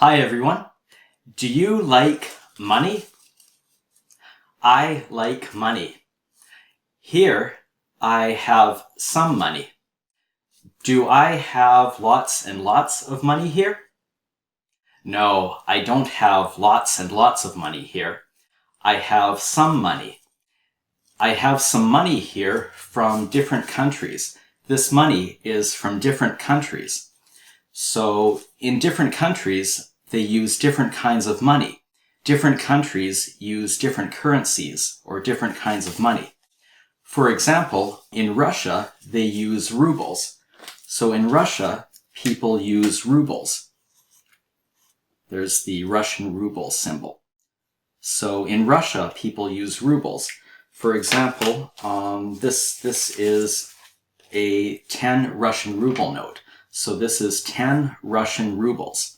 Hi everyone. Do you like money? I like money. Here I have some money. Do I have lots and lots of money here? No, I don't have lots and lots of money here. I have some money. I have some money here from different countries. This money is from different countries. So in different countries, they use different kinds of money. Different countries use different currencies or different kinds of money. For example, in Russia, they use rubles. So in Russia, people use rubles. There's the Russian ruble symbol. So in Russia, people use rubles. For example, this is a 10 Russian ruble note. So this is 10 Russian rubles.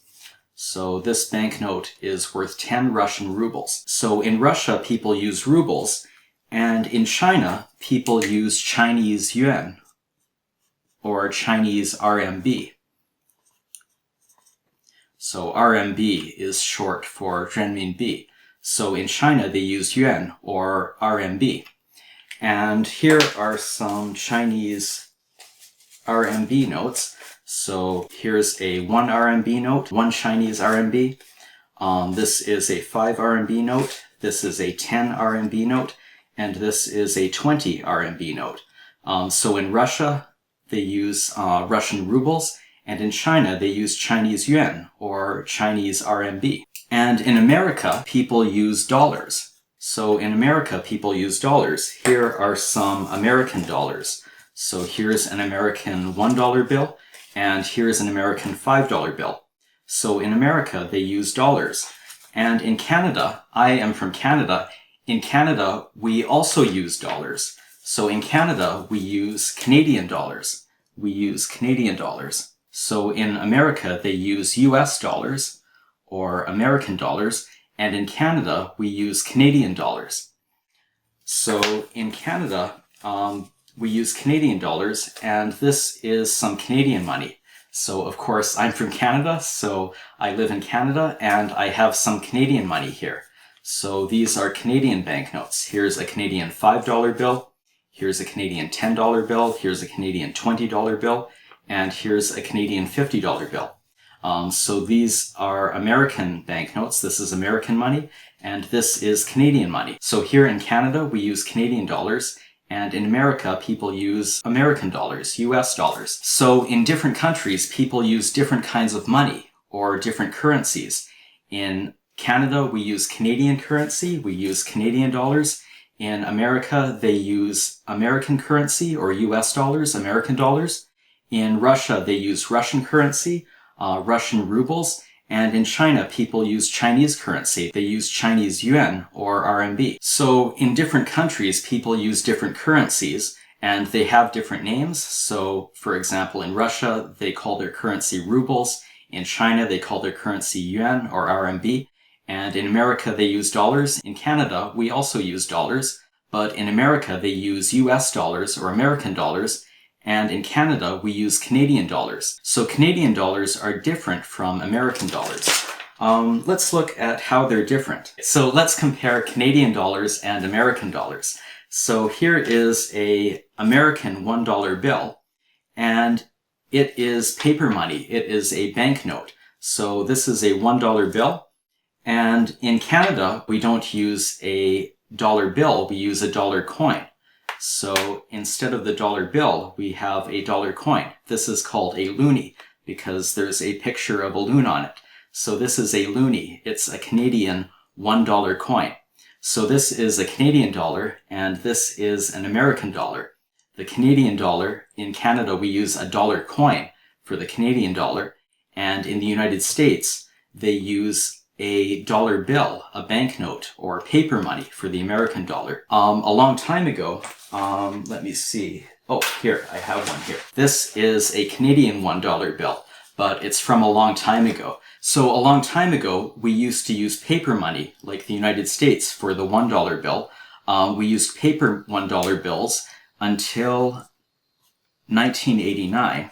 So this banknote is worth 10 Russian rubles. So in Russia, people use rubles, and in China, people use Chinese yuan or Chinese RMB. So RMB is short for renminbi. So in China, they use yuan or RMB. And here are some Chinese RMB notes. So here's a 1 RMB note, 1 Chinese RMB. This is a 5 RMB note. This is a 10 RMB note. And this is a 20 RMB note. So in Russia, they use Russian rubles. And in China, they use Chinese yuan or Chinese RMB. And in America, people use dollars. So in America, people use dollars. Here are some American dollars. So here's an American $1 bill. And here's an American $5 bill. So in America, they use dollars. And in Canada, I am from Canada. In Canada, we also use dollars. So in Canada, we use Canadian dollars. We use Canadian dollars. So in America, they use US dollars or American dollars. And in Canada, we use Canadian dollars. So in Canada, we use Canadian dollars, and this is some Canadian money. So of course, I'm from Canada, so I live in Canada, and I have some Canadian money here. So these are Canadian banknotes. Here's a Canadian $5 bill, here's a Canadian $10 bill, here's a Canadian $20 bill, and here's a Canadian $50 bill. So these are American banknotes. This is American money, and this is Canadian money. So here in Canada, we use Canadian dollars, and in America, people use American dollars, US dollars. So in different countries, people use different kinds of money or different currencies. In Canada, we use Canadian currency, we use Canadian dollars. In America, they use American currency or US dollars, American dollars. In Russia, they use Russian currency, Russian rubles. And in China, people use Chinese currency. They use Chinese yuan or RMB. So in different countries, people use different currencies and they have different names. So for example, in Russia, they call their currency rubles. In China, they call their currency yuan or RMB. And in America, they use dollars. In Canada, we also use dollars. But in America, they use US dollars or American dollars. And in Canada, we use Canadian dollars. So Canadian dollars are different from American dollars. Let's look at how they're different. So let's compare Canadian dollars and American dollars. So here is a American $1 bill, and it is paper money. It is a banknote. So this is a $1 bill. And in Canada, we don't use a dollar bill, we use a dollar coin. So instead of the dollar bill, we have a dollar coin. This is called a loonie because there's a picture of a loon on it. So this is a loonie. It's a Canadian $1 coin. So this is a Canadian dollar and this is an American dollar. The Canadian dollar, in Canada, we use a dollar coin for the Canadian dollar. And in the United States, they use a dollar bill, a banknote, or paper money for the American dollar. A long time ago, let me see. Oh, here, I have one here. This is a Canadian $1 bill, but it's from a long time ago. So a long time ago, we used to use paper money, like the United States, for the $1 bill. We used paper $1 bills until 1989.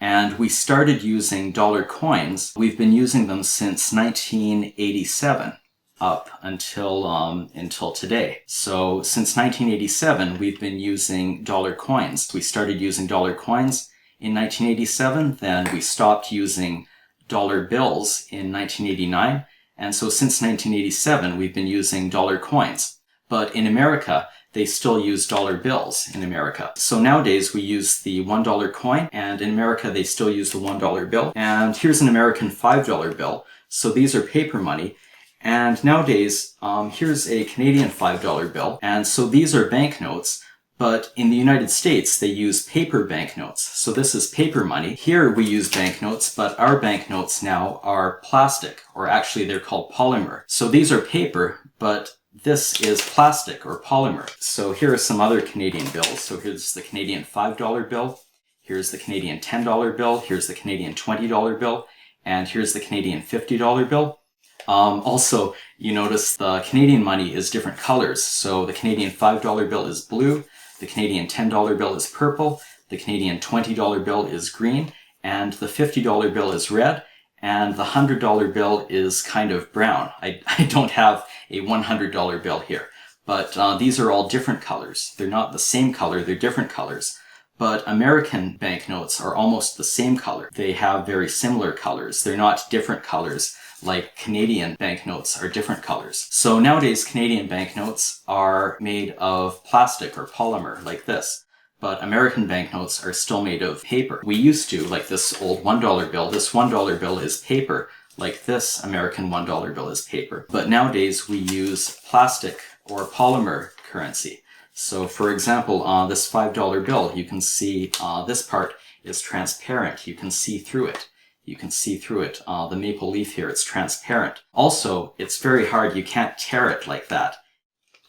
And we started using dollar coins. We've been using them since 1987 up until today. So since 1987, we've been using dollar coins. We started using dollar coins in 1987, then we stopped using dollar bills in 1989. And so since 1987, we've been using dollar coins. But in America, they still use dollar bills in America. So nowadays we use the $1 coin, and in America they still use the $1 bill. And here's an American $5 bill. So these are paper money. And nowadays, here's a Canadian $5 bill. And so these are banknotes. But in the United States, they use paper banknotes. So this is paper money. Here we use banknotes, but our banknotes now are plastic, or actually they're called polymer. So these are paper, but this is plastic or polymer. So here are some other Canadian bills. So here's the Canadian $5 bill. Here's the Canadian $10 bill. Here's the Canadian $20 bill. And here's the Canadian $50 bill. Also, you notice the Canadian money is different colors. So the Canadian $5 bill is blue. The Canadian $10 bill is purple. The Canadian $20 bill is green. And the $50 bill is red. And the $100 bill is kind of brown. I don't have a $100 bill here, but these are all different colors. They're not the same color, they're different colors. But American banknotes are almost the same color. They have very similar colors. They're not different colors like Canadian banknotes are different colors. So nowadays Canadian banknotes are made of plastic or polymer like this. But American banknotes are still made of paper. We used to, like this old $1 bill, this $1 bill is paper, like this American $1 bill is paper. But nowadays we use plastic or polymer currency. So for example, this $5 bill, you can see this part is transparent. You can see through it. You can see through it. The maple leaf here, it's transparent. Also, it's very hard. You can't tear it like that.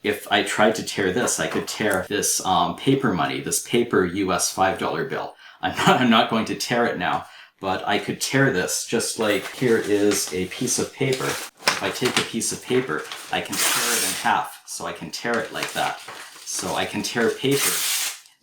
If I tried to tear this, I could tear this paper money, this paper US $5 bill. I'm not going to tear it now, but I could tear this just like here is a piece of paper. If I take a piece of paper, I can tear it in half. So I can tear it like that. So I can tear paper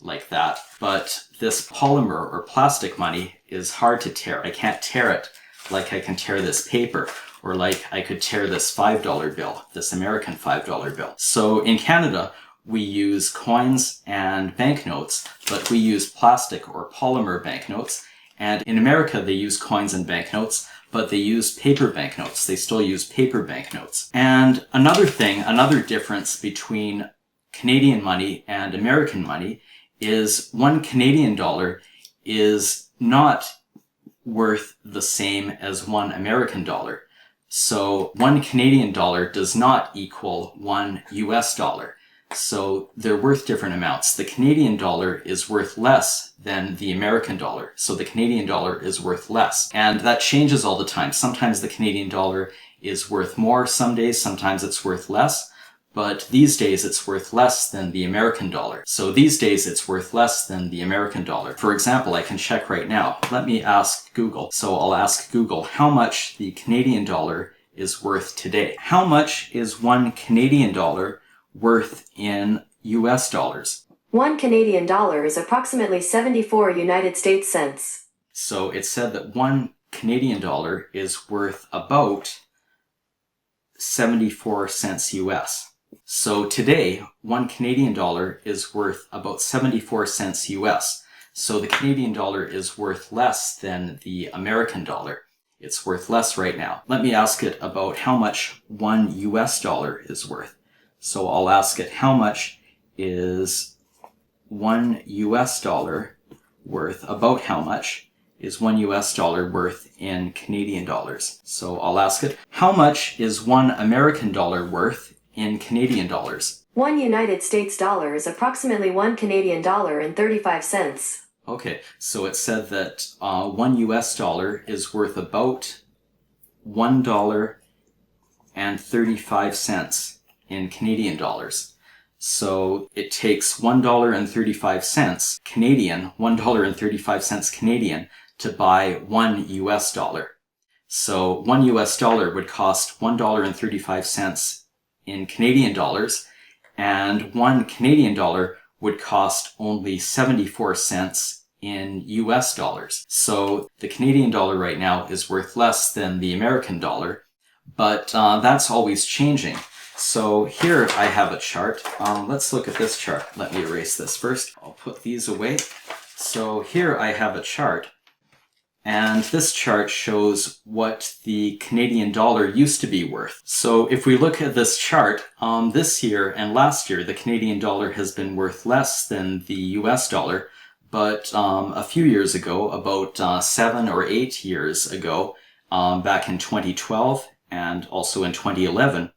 like that. But this polymer or plastic money is hard to tear. I can't tear it like I can tear this paper. Or like I could tear this $5 bill, this American $5 bill. So in Canada, we use coins and banknotes, but we use plastic or polymer banknotes. And in America, they use coins and banknotes, but they use paper banknotes. They still use paper banknotes. And another thing, another difference between Canadian money and American money is one Canadian dollar is not worth the same as one American dollar. So one Canadian dollar does not equal one US dollar. So they're worth different amounts. The Canadian dollar is worth less than the American dollar. So the Canadian dollar is worth less. And that changes all the time. Sometimes the Canadian dollar is worth more some days, sometimes it's worth less. But these days it's worth less than the American dollar. So these days it's worth less than the American dollar. For example, I can check right now. Let me ask Google. So I'll ask Google how much the Canadian dollar is worth today. How much is one Canadian dollar worth in US dollars? One Canadian dollar is approximately 74 United States cents. So it said that one Canadian dollar is worth about 74 cents US. So today, one Canadian dollar is worth about 74 cents US. So the Canadian dollar is worth less than the American dollar. It's worth less right now. Let me ask it about how much one US dollar is worth. So I'll ask it how much is one US dollar worth, about how much is one US dollar worth in Canadian dollars. So I'll ask it, how much is one American dollar worth in Canadian dollars? One United States dollar is approximately 1 Canadian dollar and 35 cents. Okay, so it said that one US dollar is worth about $1.35 in Canadian dollars. So it takes $1.35 Canadian, $1.35 Canadian to buy one US dollar. So one US dollar would cost $1.35 in Canadian dollars, and one Canadian dollar would cost only 74 cents in US dollars. So the Canadian dollar right now is worth less than the American dollar, but that's always changing. So here I have a chart. Let's look at this chart. Let me erase this first. I'll put these away. So here I have a chart, and this chart shows what the Canadian dollar used to be worth. So if we look at this chart, this year and last year, the Canadian dollar has been worth less than the US dollar. But a few years ago, about 7 or 8 years ago, back in 2012 and also in 2011,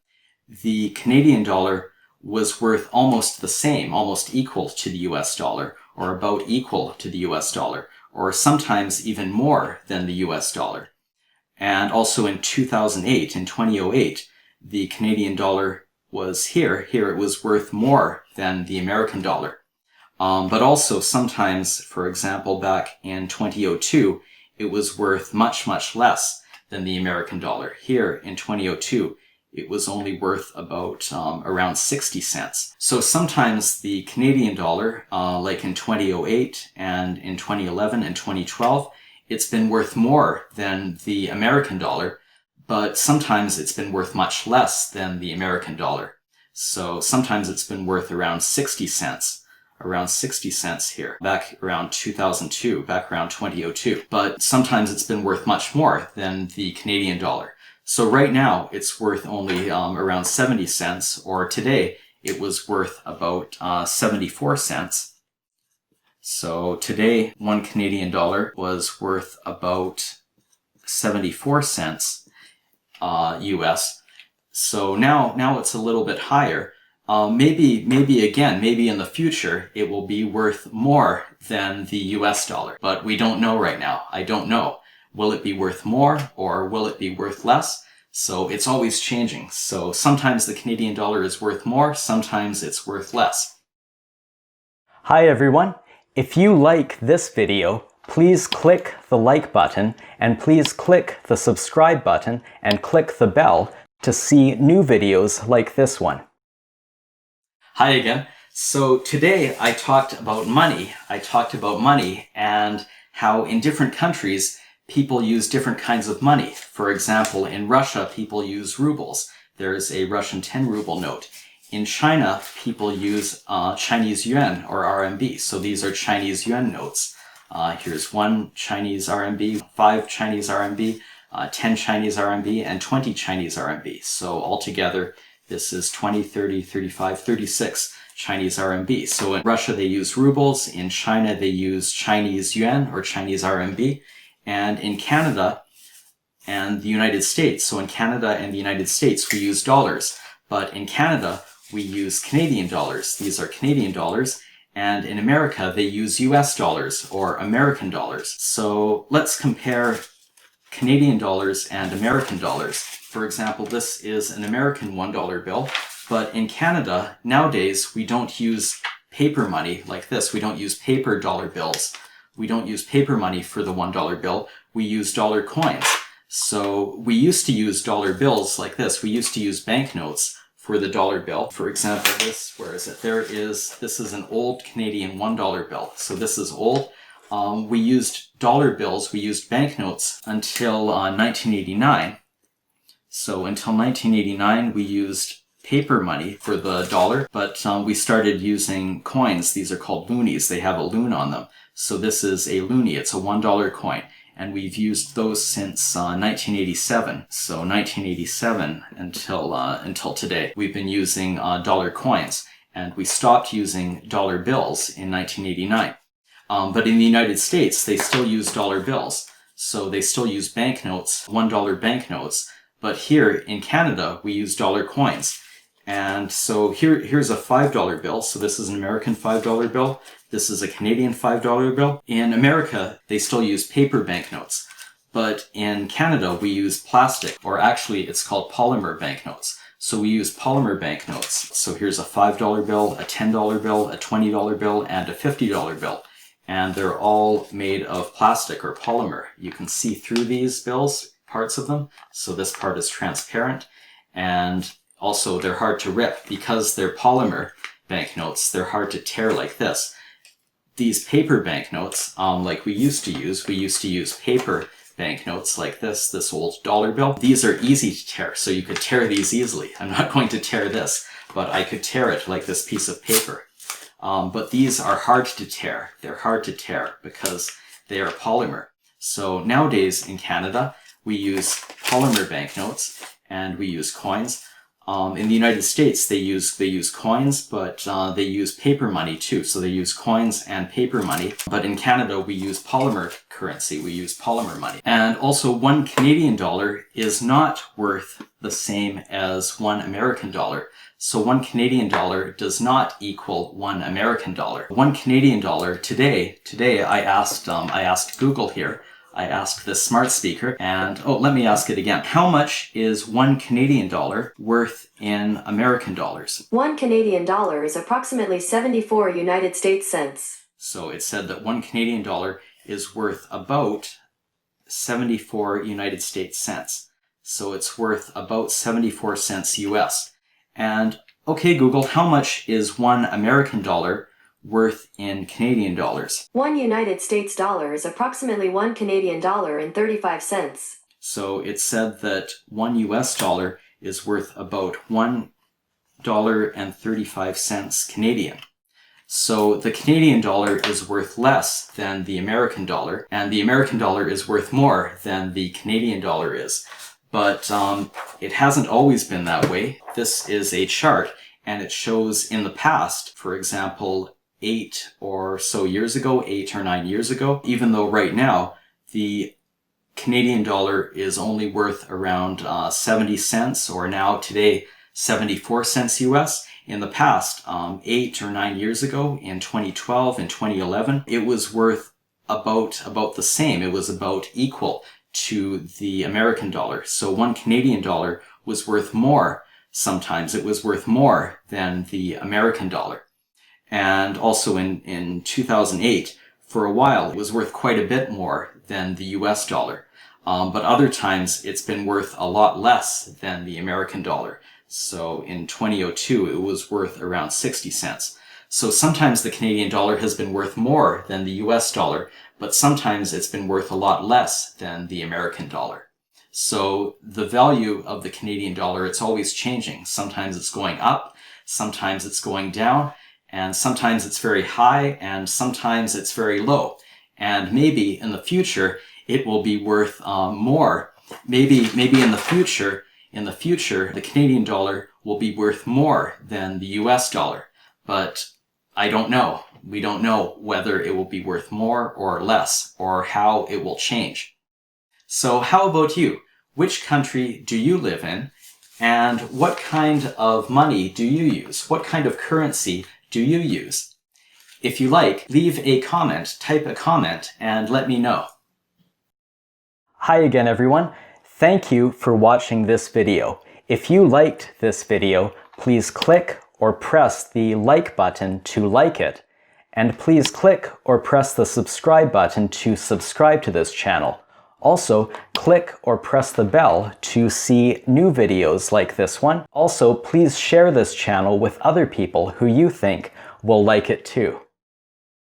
the Canadian dollar was worth almost the same, almost equal to the US dollar, or about equal to the US dollar, or sometimes even more than the US dollar. And also in 2008, in 2008, the Canadian dollar was here it was worth more than the American dollar. But also sometimes, for example, back in 2002, it was worth much, much less than the American dollar. Here in 2002, it was only worth about around 60 cents. So sometimes the Canadian dollar, like in 2008 and in 2011 and 2012, it's been worth more than the American dollar, but sometimes it's been worth much less than the American dollar. So sometimes it's been worth around 60 cents. Around 60 cents here, back around 2002, back around 2002. But sometimes it's been worth much more than the Canadian dollar. So right now it's worth only around 70 cents, or today it was worth about 74 cents. So today 1 Canadian dollar was worth about 74 cents US. So now it's a little bit higher. Maybe in the future, it will be worth more than the US dollar, but we don't know right now. I don't know. Will it be worth more or will it be worth less? So it's always changing. So sometimes the Canadian dollar is worth more, sometimes it's worth less. Hi everyone. If you like this video, please click the like button and please click the subscribe button and click the bell to see new videos like this one. Hi again. So today I talked about money. I talked about money and how in different countries people use different kinds of money. For example, in Russia people use rubles. There's a Russian 10 ruble note. In China people use Chinese yuan or RMB. So these are Chinese yuan notes. Here's 1 Chinese RMB, 5 Chinese RMB, 10 Chinese RMB, and 20 Chinese RMB. So altogether this is 20, 30, 35, 36 Chinese RMB. So in Russia they use rubles, in China they use Chinese yuan or Chinese RMB, and in Canada and the United States, so in Canada and the United States we use dollars, but in Canada we use Canadian dollars. These are Canadian dollars, and in America they use US dollars or American dollars. So let's compare Canadian dollars and American dollars. For example, this is an American $1 bill, but in Canada, nowadays, we don't use paper money like this. We don't use paper dollar bills. We don't use paper money for the $1 bill. We use dollar coins. So we used to use dollar bills like this. We used to use banknotes for the dollar bill. For example, where is it? This is an old Canadian $1 bill. So this is old. We used dollar bills, we used banknotes until 1989. So until 1989, we used paper money for the dollar, but we started using coins. These are called loonies. They have a loon on them. So this is a loonie. It's a $1 coin. And we've used those since 1987. So 1987 until today. We've been using dollar coins. And we stopped using dollar bills in 1989. But in the United States, they still use dollar bills. So they still use banknotes, $1 banknotes. But here in Canada, we use dollar coins. And so here's a $5 bill. So this is an American $5 bill. This is a Canadian $5 bill. In America, they still use paper banknotes. But in Canada, we use plastic, or actually it's called polymer banknotes. So we use polymer banknotes. So here's a $5 bill, a $10 bill, a $20 bill, and a $50 bill. And they're all made of plastic or polymer. You can see through these bills, parts of them. So this part is transparent. And also they're hard to rip because they're polymer banknotes. They're hard to tear like this. these paper banknotes, like we used to use paper banknotes like this old dollar bill. These are easy to tear, so you could tear these easily. I'm not going to tear this, but I could tear it like this piece of paper. But these are hard to tear. They're hard to tear because they are polymer. So nowadays in Canada, we use polymer banknotes and we use coins. In the United States, they use coins, but they use paper money too. So they use coins and paper money. But in Canada, we use polymer currency. We use polymer money. And also, one Canadian dollar is not worth the same as one American dollar. So one Canadian dollar does not equal one American dollar. One Canadian dollar today I asked Google here. I asked this smart speaker, and let me ask it again. How much is one Canadian dollar worth in American dollars? 1 Canadian dollar is approximately 74 United States cents. So it said that one Canadian dollar is worth about 74 United States cents. So it's worth about 74 cents US. And okay, Google, how much is one American dollar worth in Canadian dollars? 1 United States dollar is approximately 1 Canadian dollar and 35 cents. So it said that 1 US dollar is worth about $1.35 Canadian. So the Canadian dollar is worth less than the American dollar, and the American dollar is worth more than the Canadian dollar is. But it hasn't always been that way. This is a chart, and it shows in the past, for example, 8 or 9 years ago, even though right now the Canadian dollar is only worth around 70 cents, or now today 74 cents US. In the past, 8 or 9 years ago, in 2012 and 2011, it was worth about the same. It was about equal to the American dollar. So one Canadian dollar was worth more. Sometimes it was worth more than the American dollar. And also in 2008, for a while, it was worth quite a bit more than the US dollar. But other times, it's been worth a lot less than the American dollar. So in 2002, it was worth around 60 cents. So sometimes the Canadian dollar has been worth more than the US dollar, but sometimes it's been worth a lot less than the American dollar. So the value of the Canadian dollar, it's always changing. Sometimes it's going up, sometimes it's going down, and sometimes it's very high, and sometimes it's very low. And maybe in the future, it will be worth more. Maybe in the future, the Canadian dollar will be worth more than the US dollar. But I don't know. We don't know whether it will be worth more or less, or how it will change. So how about you? Which country do you live in? And what kind of money do you use? What kind of currency do you use? If you like, leave a comment, type a comment, and let me know. Hi again, everyone. Thank you for watching this video. If you liked this video, please click or press the like button to like it. And please click or press the subscribe button to subscribe to this channel. Also, click or press the bell to see new videos like this one. Also, please share this channel with other people who you think will like it too.